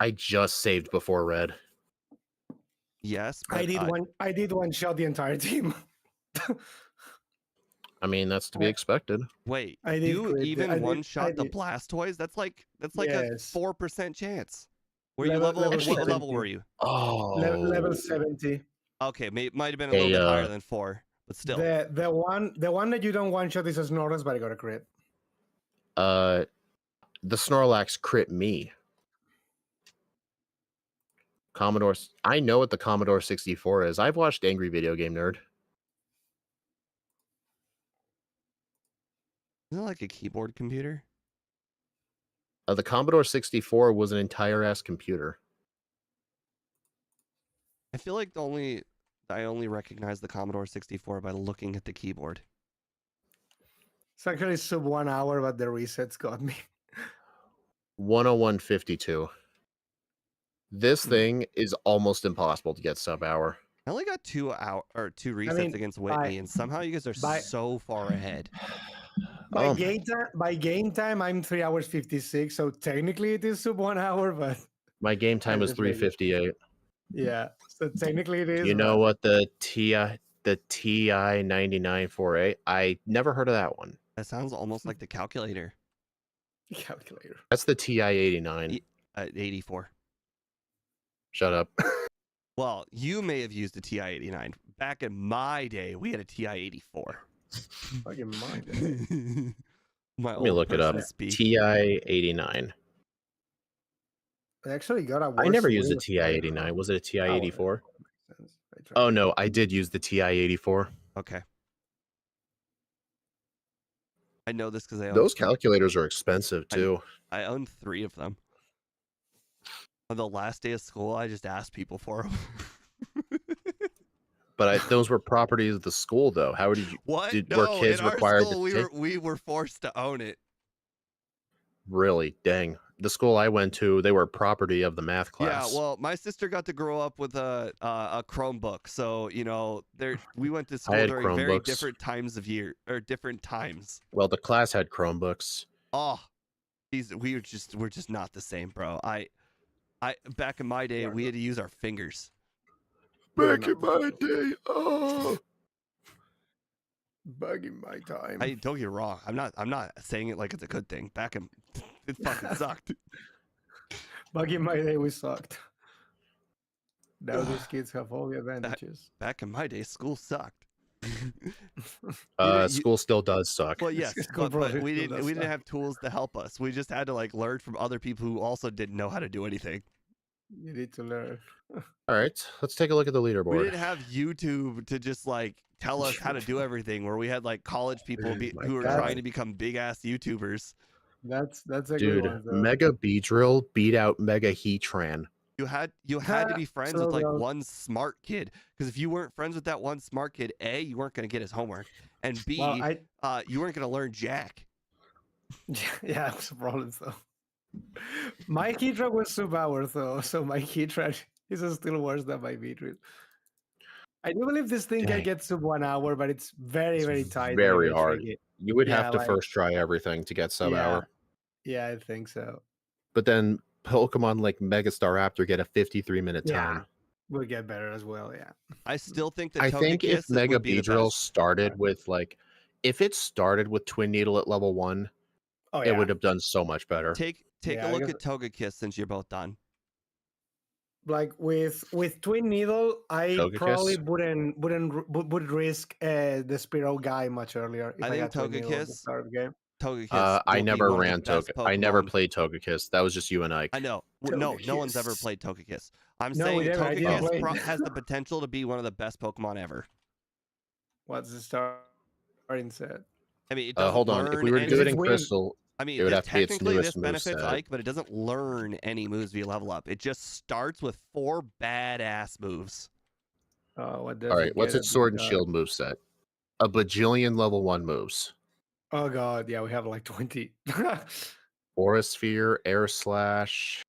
Speaker 2: I just saved before red.
Speaker 1: Yes, but
Speaker 3: I did one shot the entire team.
Speaker 2: I mean, that's to be expected.
Speaker 1: wait,
Speaker 3: I did
Speaker 1: you
Speaker 3: crit.
Speaker 1: even one shot the Blastoise? That's like a
Speaker 3: Yes.
Speaker 1: 4% chance. Were you
Speaker 3: Level
Speaker 1: what
Speaker 3: 70.
Speaker 1: level were you?
Speaker 2: Oh,
Speaker 3: Level 70.
Speaker 1: Okay, might have been a little bit higher than 4, but still.
Speaker 3: The one that you don't one shot is a Snorlax, but I got a crit.
Speaker 2: the Snorlax crit me. Commodore. I know what the Commodore 64 is. I've watched Angry Video Game Nerd.
Speaker 1: Isn't it like a keyboard computer?
Speaker 2: The Commodore 64 was an entire ass computer.
Speaker 1: I feel like I only recognize the Commodore 64 by looking at the keyboard.
Speaker 3: It's actually sub 1 hour, but the resets got me.
Speaker 2: 101.52. This thing is almost impossible to get sub hour.
Speaker 1: I only got 2 resets against Whitney, and somehow you guys are so far ahead.
Speaker 3: By game time, I'm 3 hours 56, so technically it is sub 1 hour, but
Speaker 2: my game time was 3:58.
Speaker 3: Yeah, so technically it is.
Speaker 2: You know what the TI 9948? I never heard of that one.
Speaker 1: That sounds almost like the calculator.
Speaker 3: Calculator.
Speaker 2: That's the TI 89.
Speaker 1: 84.
Speaker 2: Shut up.
Speaker 1: Well, you may have used a TI 89. Back in my day, we had a TI 84.
Speaker 3: Fucking my day.
Speaker 2: Let me look it up. TI 89.
Speaker 3: I actually got a.
Speaker 2: I never used a TI 89. Was it a TI 84? Oh no, I did use the TI 84.
Speaker 1: Okay. I know this because
Speaker 2: those calculators are expensive too.
Speaker 1: I own 3 of them. On the last day of school, I just asked people for them.
Speaker 2: But those were properties of the school, though. How did you?
Speaker 1: What?
Speaker 2: Were kids required
Speaker 1: school,
Speaker 2: to
Speaker 1: we were forced to own it.
Speaker 2: Really? Dang. The school I went to, they were property of the math class.
Speaker 1: Yeah, well, my sister got to grow up with a Chromebook, so we went to school during very different times of year or different times.
Speaker 2: Well, the class had Chromebooks.
Speaker 1: Oh, we're just not the same, bro. I back in my day, we had to use our fingers.
Speaker 2: Back in my day,
Speaker 3: Back in my time.
Speaker 1: I don't get me wrong. I'm not saying it like it's a good thing. Back in it fucking sucked.
Speaker 3: Back in my day, we sucked. Now these kids have all the advantages.
Speaker 1: Back in my day, school sucked.
Speaker 2: School still does suck.
Speaker 1: Well, yes, but we didn't have tools to help us. We just had to learn from other people who also didn't know how to do anything.
Speaker 3: You need to learn.
Speaker 2: All right, let's take a look at the leaderboard.
Speaker 1: We didn't have YouTube to just tell us how to do everything. Where we had college people who were trying to become big ass YouTubers.
Speaker 3: That's a
Speaker 2: good
Speaker 3: one. Dude,
Speaker 2: Mega Beedrill beat out Mega Heatran.
Speaker 1: You had to be friends with one smart kid, because if you weren't friends with that one smart kid, A, you weren't going to get his homework, and B, you weren't going to learn jack.
Speaker 3: Yeah, that was a problem though. My Heatran was sub hour though, so my Heatran is still worse than my Beedrill. I do believe this thing can get sub 1 hour, but it's very, very tight.
Speaker 2: Very hard. You would have to first try everything to get sub hour.
Speaker 3: Yeah, I think so.
Speaker 2: But then Pokemon like Megastar Raptor get a 53-minute time.
Speaker 3: Will get better as well, yeah.
Speaker 1: I still think that
Speaker 2: I think if Mega Beedrill started with if it started with Twin Needle at level 1, it would have done so much better.
Speaker 1: Take a look at Togekiss since you're both done.
Speaker 3: Like with Twin Needle, I probably would risk the Spearow guy much earlier. If
Speaker 1: I think Togekiss. Togekiss
Speaker 2: I
Speaker 1: will be
Speaker 2: never
Speaker 1: one of the
Speaker 2: ran
Speaker 1: best
Speaker 2: I never
Speaker 1: Pokemon.
Speaker 2: played Togekiss. That was just you and Ike.
Speaker 1: I know. No one's ever
Speaker 3: Togekiss.
Speaker 1: played Togekiss. I'm
Speaker 3: No, we
Speaker 1: saying
Speaker 3: never. I didn't
Speaker 2: Oh.
Speaker 3: play.
Speaker 1: has the potential to be one of the best Pokemon ever.
Speaker 3: What's the starting set?
Speaker 1: I mean, it doesn't
Speaker 2: Hold on. If
Speaker 1: learn
Speaker 2: we were to
Speaker 1: any.
Speaker 2: do it
Speaker 3: It's
Speaker 2: in
Speaker 3: weird.
Speaker 2: Crystal,
Speaker 1: I mean,
Speaker 2: it would
Speaker 1: this
Speaker 2: have to be its
Speaker 1: technically this
Speaker 2: newest
Speaker 1: benefits
Speaker 2: moveset.
Speaker 1: Ike, but it doesn't learn any moves via level up. It just starts with 4 badass moves.
Speaker 3: Oh, what does
Speaker 2: All
Speaker 3: it
Speaker 2: right, what's
Speaker 3: get
Speaker 2: its
Speaker 3: at the
Speaker 2: Sword and
Speaker 3: start?
Speaker 2: Shield moveset? A bajillion level 1 moves.
Speaker 3: Oh god, yeah, we have like 20.
Speaker 2: Aura Sphere, Air Slash,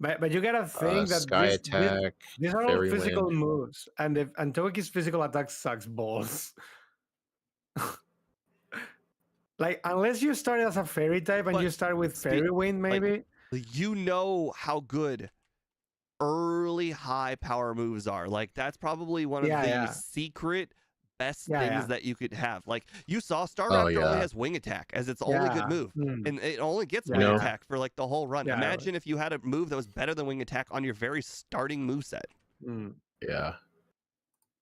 Speaker 3: But you gotta think that
Speaker 2: Sky Attack,
Speaker 3: these are all
Speaker 2: Fairy
Speaker 3: physical
Speaker 2: Wind.
Speaker 3: moves, and Togekiss physical attack sucks balls. Like unless you start as a fairy type and
Speaker 1: But
Speaker 3: you start with Fairy Wind, maybe.
Speaker 1: You know how good early high power moves are. Like that's probably one of the secret best things that you could have. Like you saw Staraptor only has wing attack as its only good move. And it only gets wing attack for like the whole run. Imagine if you had a move that was better than wing attack on your very starting moveset.
Speaker 2: Yeah.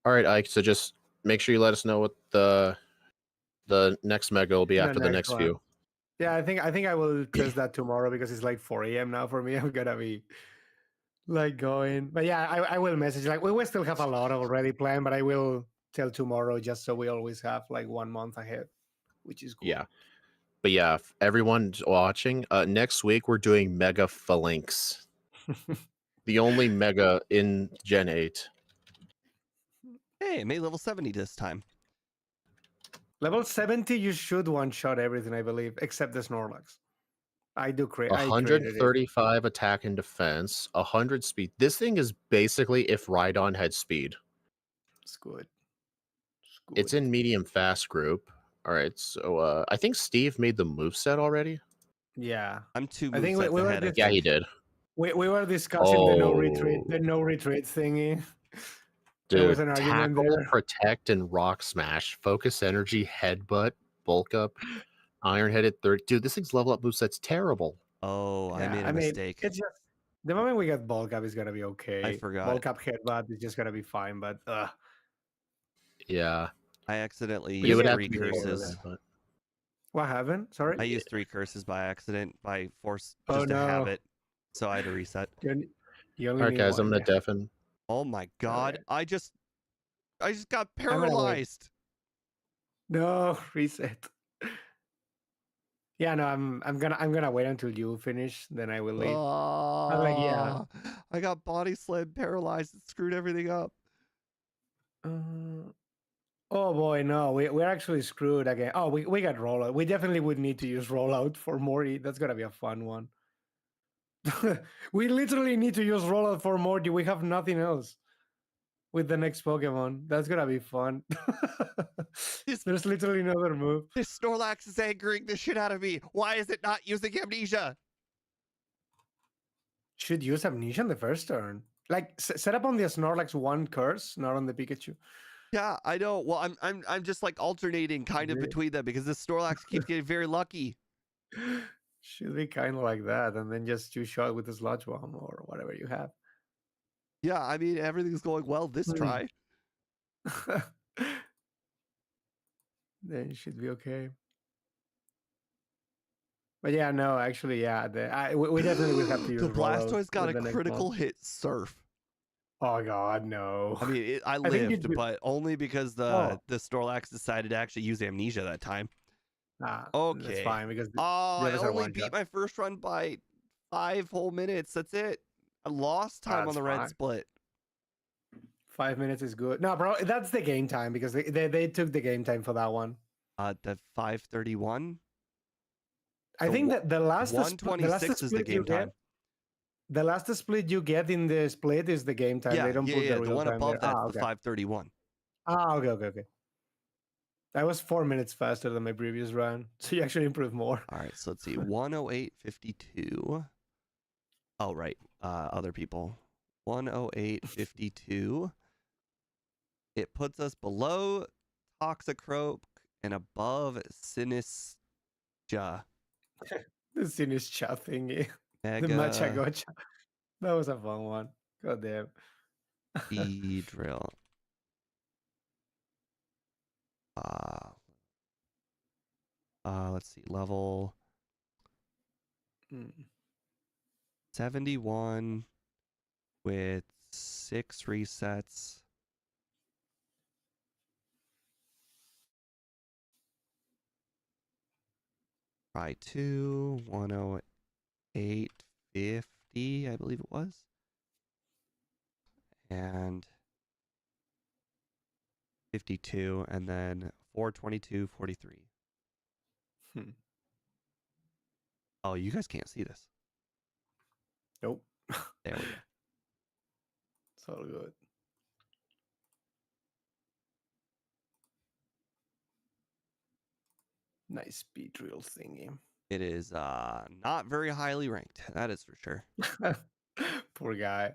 Speaker 2: All right, Ike. So just make sure you let us know what the next mega will be after the next few.
Speaker 3: Yeah, I think I will test that tomorrow because it's like 4 a.m. now for me. I'm gonna be like going, but yeah, I will message. Like we will still have a lot already planned, but I will tell tomorrow just so we always have like 1 month ahead, which is cool.
Speaker 2: Yeah. But yeah, if everyone's watching, next week we're doing Mega Phalanx. The only Mega in Gen 8.
Speaker 1: Hey, it made level 70 this time.
Speaker 3: Level 70, you should one-shot everything, I believe, except the Snorlax. I do create
Speaker 2: 135 attack and defense, 100 speed. This thing is basically if Rhydon had speed.
Speaker 3: It's good.
Speaker 2: It's in medium fast group. All right, so I think Steve made the moveset already.
Speaker 3: Yeah,
Speaker 1: I'm 2
Speaker 3: I think
Speaker 1: movesets ahead.
Speaker 2: Yeah, he did.
Speaker 3: We were discussing the no retreat thingy.
Speaker 2: Dude,
Speaker 3: there was an argument
Speaker 2: tackle,
Speaker 3: there.
Speaker 2: protect, and rock smash. Focus energy, headbutt, bulk up, iron-headed third. Dude, this thing's level up moveset's terrible.
Speaker 1: Oh, I made a mistake.
Speaker 3: It's just the moment we get bulk up is gonna be okay.
Speaker 1: I forgot.
Speaker 3: Bulk up headbutt is just gonna be fine, but
Speaker 2: yeah.
Speaker 1: I accidentally
Speaker 2: You
Speaker 1: used
Speaker 2: would have
Speaker 1: 3
Speaker 2: to be
Speaker 1: curses.
Speaker 3: What happened? Sorry?
Speaker 1: I used 3 curses by accident, by force,
Speaker 3: Oh,
Speaker 1: just to have
Speaker 3: no.
Speaker 1: it. So I had to reset.
Speaker 3: You only
Speaker 2: All right,
Speaker 3: need
Speaker 2: guys,
Speaker 3: one,
Speaker 2: I'm gonna deafen.
Speaker 1: Oh my god!
Speaker 3: Alright.
Speaker 1: I just got
Speaker 3: gonna wait.
Speaker 1: paralyzed.
Speaker 3: No, reset. Yeah, no, I'm gonna wait until you finish, then I will leave. I'm like, yeah.
Speaker 1: I got body slammed, paralyzed, it screwed everything up.
Speaker 3: Oh boy, no, we're actually screwed again. Oh, we got rollout. We definitely would need to use rollout for Morty. That's gonna be a fun one. We literally need to use rollout for Morty. We have nothing else with the next Pokemon. That's gonna be fun. There's literally another move.
Speaker 1: This Snorlax is angering the shit out of me. Why is it not using Amnesia?
Speaker 3: Should use Amnesia in the first turn. Like set up on the Snorlax 1 curse, not on the Pikachu.
Speaker 1: Yeah, I know. Well, I'm just like alternating kind of between them because this Snorlax keeps getting very lucky.
Speaker 3: Should be kind of like that, and then just 2-shot with the Sludge Bomb or whatever you have.
Speaker 1: Yeah, I mean everything's going well this try.
Speaker 3: Then it should be okay. But yeah, no, actually, yeah, we definitely will have to use
Speaker 1: the Blastoise got a critical hit Surf.
Speaker 3: Oh god, no.
Speaker 1: I mean, I lived, but only because the Snorlax decided to actually use Amnesia that time. Okay,
Speaker 3: that's fine because
Speaker 1: I only beat my first run by 5 whole minutes. That's it. I lost time on the red split.
Speaker 3: 5 minutes is good. No, bro, that's the game time because they took the game time for that one.
Speaker 1: The 5:31.
Speaker 3: I think that the last
Speaker 1: 1:26 is the game time.
Speaker 3: The last split you get in the split is the game time.
Speaker 1: Yeah,
Speaker 3: they don't put the
Speaker 1: one above
Speaker 3: there.
Speaker 1: that's the 5:31.
Speaker 3: Okay. That was 4 minutes faster than my previous run, so you actually improved more.
Speaker 1: All right, so let's see, 1:08:52. Oh right, other people. 1:08:52. It puts us below Toxicroak and above Sinistra.
Speaker 3: The Sinistra thingy.
Speaker 1: Mega
Speaker 3: The Machagocha. That was a fun one. God damn.
Speaker 1: Beedrill. let's see, level
Speaker 3: Mm.
Speaker 1: 71 with 6 resets. Try 2, 108.50, I believe it was. And 52, and then 422.43.
Speaker 3: Hmm.
Speaker 1: Oh, you guys can't see this.
Speaker 3: Nope.
Speaker 1: There we go.
Speaker 3: It's all good. Nice Beedrill thingy.
Speaker 1: It is not very highly ranked. That is for sure.
Speaker 3: Poor guy.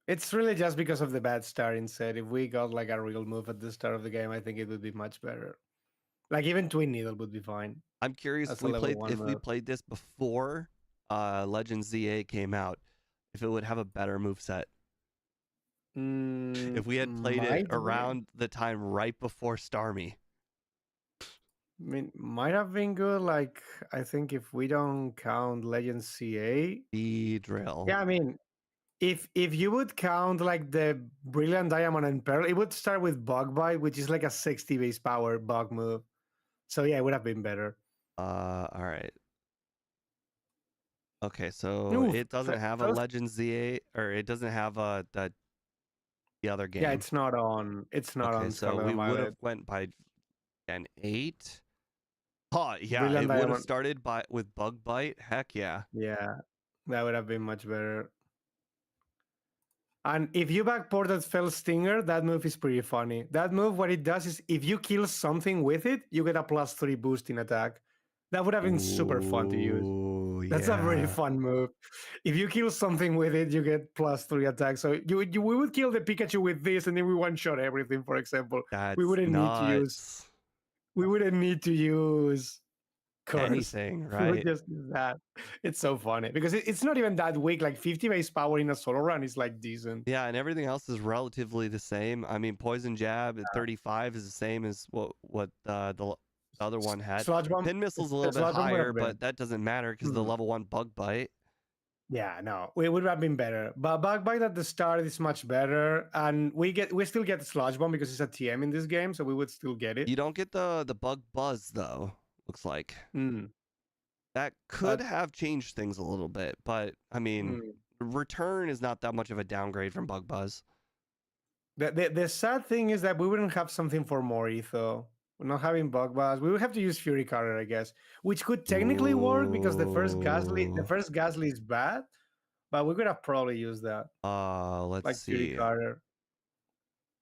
Speaker 3: It's really just because of the bad starting set. If we got like a real move at the start of the game, I think it would be much better. Like even Twin Needle would be fine.
Speaker 1: I'm curious
Speaker 3: That's
Speaker 1: if
Speaker 3: a
Speaker 1: we
Speaker 3: level 1
Speaker 1: if we
Speaker 3: move.
Speaker 1: played this before Legends ZA came out, if it would have a better move set. If we had played it
Speaker 3: Might be.
Speaker 1: around the time right before Starmie.
Speaker 3: I mean, might have been good. Like, I think if we don't count Legend CA,
Speaker 1: Beedrill.
Speaker 3: yeah, I mean, if you would count like the Brilliant Diamond and Pearl, it would start with Bug Bite, which is like a 60 base power bug move. So yeah, it would have been better.
Speaker 1: All right. Okay, so
Speaker 3: Oof,
Speaker 1: it doesn't have a
Speaker 3: first-
Speaker 1: Legends ZA, or it doesn't have the other game.
Speaker 3: yeah, it's not on. It's not
Speaker 1: Okay,
Speaker 3: on
Speaker 1: so
Speaker 3: Scarlet
Speaker 1: we
Speaker 3: and
Speaker 1: would have
Speaker 3: Violet.
Speaker 1: went by an 8. Oh, yeah,
Speaker 3: Brilliant
Speaker 1: it would have
Speaker 3: Diamond.
Speaker 1: started with Bug Bite. Heck yeah.
Speaker 3: Yeah, that would have been much better. And if you backported Fell Stinger, that move is pretty funny. That move, what it does is if you kill something with it, you get a +3 boost in attack. That would have been super fun to use.
Speaker 1: Ooh,
Speaker 3: That's a very
Speaker 1: yeah.
Speaker 3: fun move. If you kill something with it, you get +3 attack. So we would kill the Pikachu with this, and then we one shot everything. For example,
Speaker 1: That's
Speaker 3: we wouldn't need to use.
Speaker 1: nuts.
Speaker 3: We wouldn't need to use curse.
Speaker 1: Anything,
Speaker 3: We would
Speaker 1: right?
Speaker 3: just use that. It's so funny because it's not even that weak. Like 50 base power in a solo run is like decent.
Speaker 1: Yeah, and everything else is relatively the same. I mean, Poison Jab at 35 is the same as what the other one had.
Speaker 3: Sludge Bomb.
Speaker 1: Pin Missile's a little bit
Speaker 3: Sludge Bomb would have
Speaker 1: higher,
Speaker 3: been.
Speaker 1: but that doesn't matter because the level 1 Bug Bite.
Speaker 3: Yeah, no, it would have been better. But Bug Bite at the start is much better, and we still get Sludge Bomb because it's a TM in this game, so we would still get it.
Speaker 1: You don't get the Bug Buzz though. Looks like that could have changed things a little bit, but I mean, Return is not that much of a downgrade from Bug Buzz.
Speaker 3: The sad thing is that we wouldn't have something for Mori though. We're not having Bug Buzz. We would have to use Fury Cutter, I guess, which could technically work because the first Ghastly is bad, but we could have probably used that.
Speaker 1: Let's
Speaker 3: like
Speaker 1: see.
Speaker 3: Fury Cutter.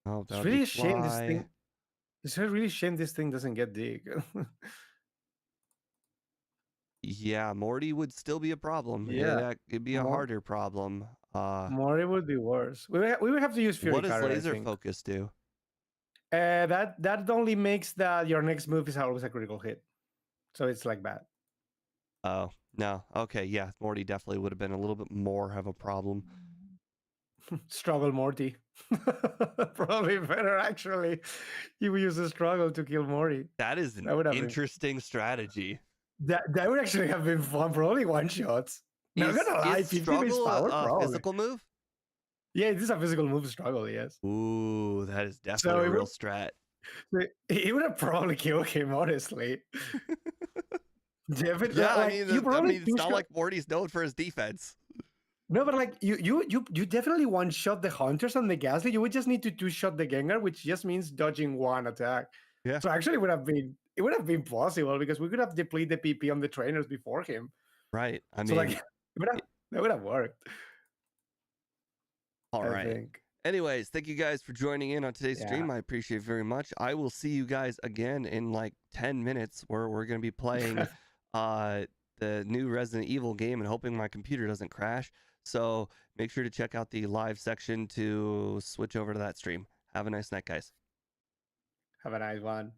Speaker 1: Oh,
Speaker 3: It's really a shame this thing. It's a really shame this thing doesn't get dig.
Speaker 1: Yeah, Morty would still be a problem.
Speaker 3: Yeah,
Speaker 1: It'd be a harder problem.
Speaker 3: Mori would be worse. We would have to use Fury Cutter.
Speaker 1: What does Laser Focus do?
Speaker 3: That only makes that your next move is always a critical hit, so it's like bad.
Speaker 1: Oh no, okay, yeah, Morty definitely would have been a little bit more of a problem.
Speaker 3: Struggle Morty, probably better actually. You would use a struggle to kill Morty.
Speaker 1: That is an interesting strategy.
Speaker 3: That would actually have been fun for only one shots. Not gonna lie, 50 base power,
Speaker 1: a physical move?
Speaker 3: Yeah, this is a physical move struggle, yes.
Speaker 1: Ooh, that is definitely a real strat.
Speaker 3: He would have probably killed him, honestly.
Speaker 1: Definitely, yeah, like, I mean, it's not like Morty's known for his defense.
Speaker 3: No, but like you definitely one-shot the Hunters and the Ghastly. You would just need to two-shot the Gengar, which just means dodging one attack.
Speaker 1: Yeah.
Speaker 3: So actually, it would have been possible because we could have depleted the PP on the trainers before him.
Speaker 1: Right. I mean,
Speaker 3: so like that would have worked.
Speaker 1: All right. Anyways, thank you guys for joining in on today's stream. I appreciate it very much. I will see you guys again in like 10 minutes where we're going to be playing the new Resident Evil game and hoping my computer doesn't crash. So make sure to check out the live section to switch over to that stream. Have a nice night, guys.
Speaker 3: Have a nice one.